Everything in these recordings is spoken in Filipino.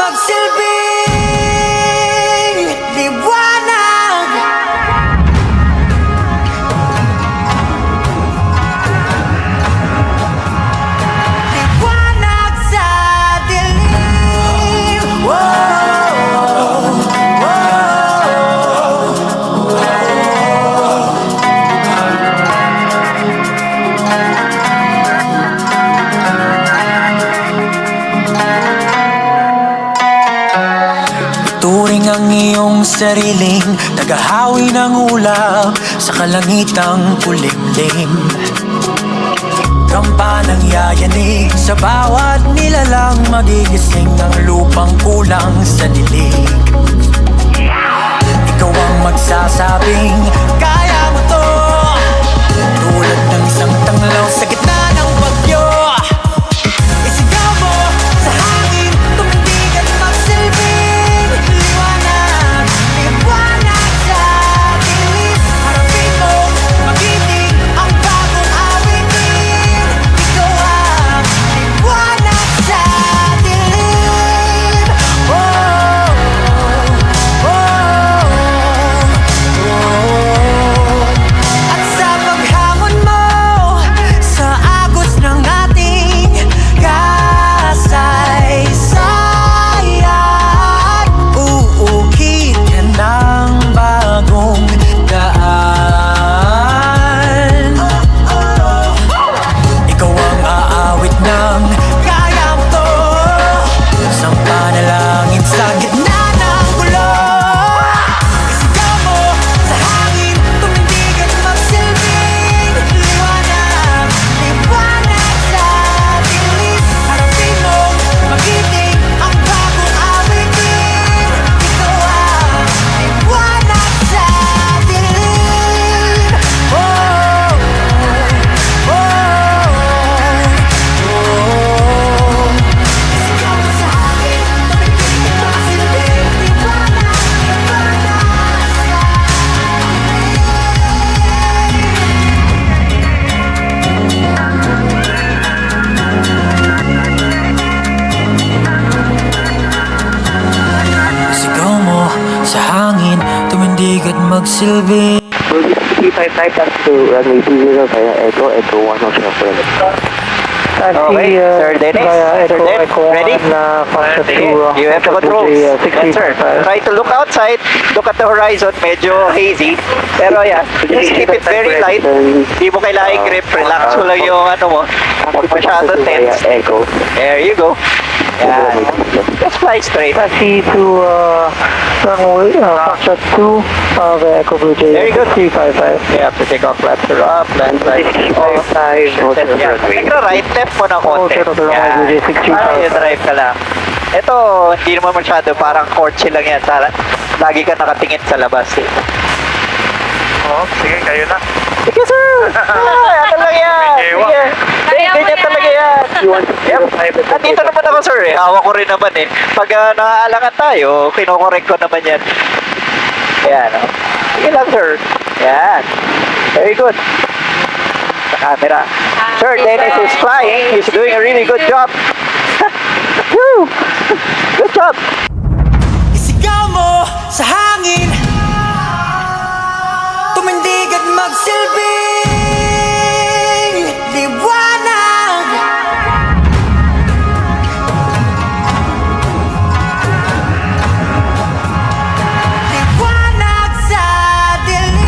magsilbing liwanag. Liwanag sa dilim. Turing ang iyong sariling tagahawi ng ulap sa kalangitang kulimlim. Kampanang yayanig sa bawat nilalang, magigising ang lupang kulang sa dilig. Ikaw ang magsasabing kaya mo to, tulad ng isang tanglaw sa gitna ng bagyo. Isigaw mo sa hangin, tumindig at magsilbing liwanag. Liwanag sa dilim. Harapin mo, magiting ang bagong awitin. Ikaw ang liwanag sa dilim. At sa paghamon mo sa agos ng ating kasaysayan, uukit ka ng bagong daan. Ikaw ang aawit ng kaya mo to, isang panalangin sa gitna ng gulo. Isigaw mo sa hangin, tumindig at magsilbing liwanag. Liwanag sa dilim. Harapin mo, magiting ang bagong awitin. Ikaw ang liwanag sa dilim. Isigaw mo sa hangin, tumindig at magsilbing liwanag. Sigaw mo sa hangin, tumindig at magsilbi. T55 up to runway 20 via Echo 107. Okay, Sir Dennis. Sir Dennis, ready? You have the controls. Yes, sir. Try to look outside. Look at the horizon. Medyo hazy. Pero yan, just keep it very light. Di mo kailangan grip. Relax mo lang yung ano mo. Huwag masyado tense. Echo. There you go. Yan. Just fly straight. Taxi to runway Foxtrot 2 of Echo Blue Jay. Very good. 355. You have to take off left or up, left, right. Right, left mo na konti. Yan. Yung drive ka lang. Ito, hindi naman masyado. Parang courtship lang yan. Lagi ka nakatingin sa labas eh. Sige, kayo na. Sige sir! Ano lang yan? Sige. Ganyan talaga yan. Yep. Nandito naman ako sir eh. Hawak ko rin naman eh. Pag naaalangan tayo, kinokorek ko naman yan. Yan o. Sige lang sir. Yan. Very good. Sa camera. Sir, Dennis is flying. He's doing a really good job. Woo! Good job. Isigaw mo sa hangin, tumindig at magsilbing liwanag. Liwanag sa dilim.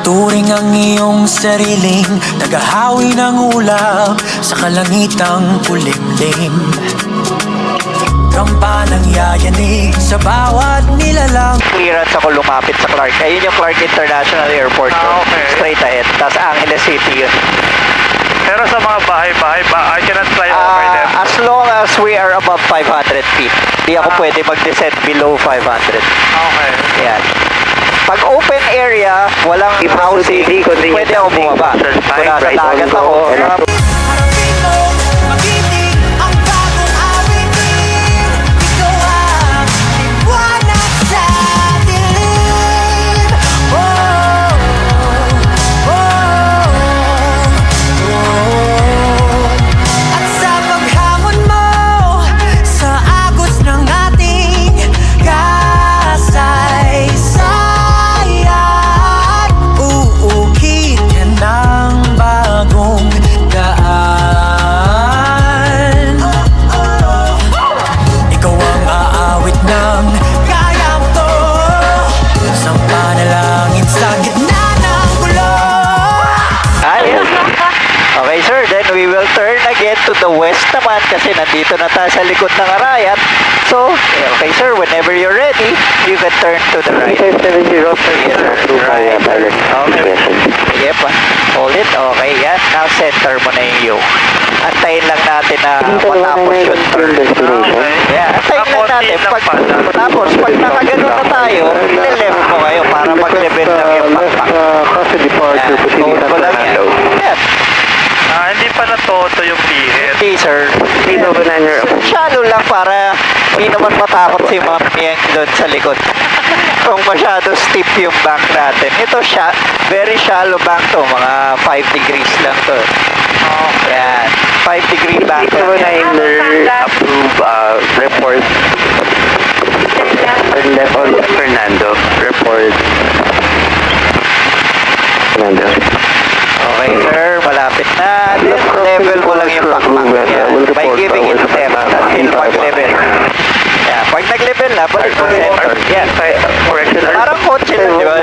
Turing ang iyong sariling tagahawi ng ulap sa kalangitang kulimlim. Kampanang yayanig sa bawat nilalang. Clearance ako lumapit sa Clark. Ayun yung Clark International Airport. Okay. Straight ahead. Tapos Angeles City yun. Pero sa mga bahay-bahay ba, I cannot fly over them? As long as we are above 500 feet. Di ako pwede mag-descend below 500. Okay. Yan. Pag open area, walang housing, pwede ako bumaba. Kung nasa dagat ako, Harapin mo, magiting ang bagong to the west naman kasi nandito na tayo sa likod ng Arayat. So, okay sir, whenever you're ready, you can turn to the right. 3570, Right. pilot. Okay. Sige pa. Hold it. Okay, yan. Now center mo na yung U. Antayin lang natin na matapos yun. destination. Yeah, antayin lang natin. Pag nakaganon na tayo, ile-left mo kayo para mag-level lang yung backpack. Cross the departure, Yan. proceeding Hold San mo lang yan. Fernando. Yan. Hindi pa natuto yung pihit. Okay, sir. 309 Shallow lang para hindi naman matakot si Ma'am Yang doon sa likod. Kung masyado steep yung bank natin. Ito very shallow bank to. Mga 5 degrees lang to. Yan. 5 degree bank. 309 approve report. Turn left on Fernando. Report. Fernando. Okay, sir. Malapit na. Level mo lang yung backpack. Yan. By giving it step until mag-level. Yan. Pag nag-level na, balik mo center. Yan. Correction. Parang kotse lang, di ba?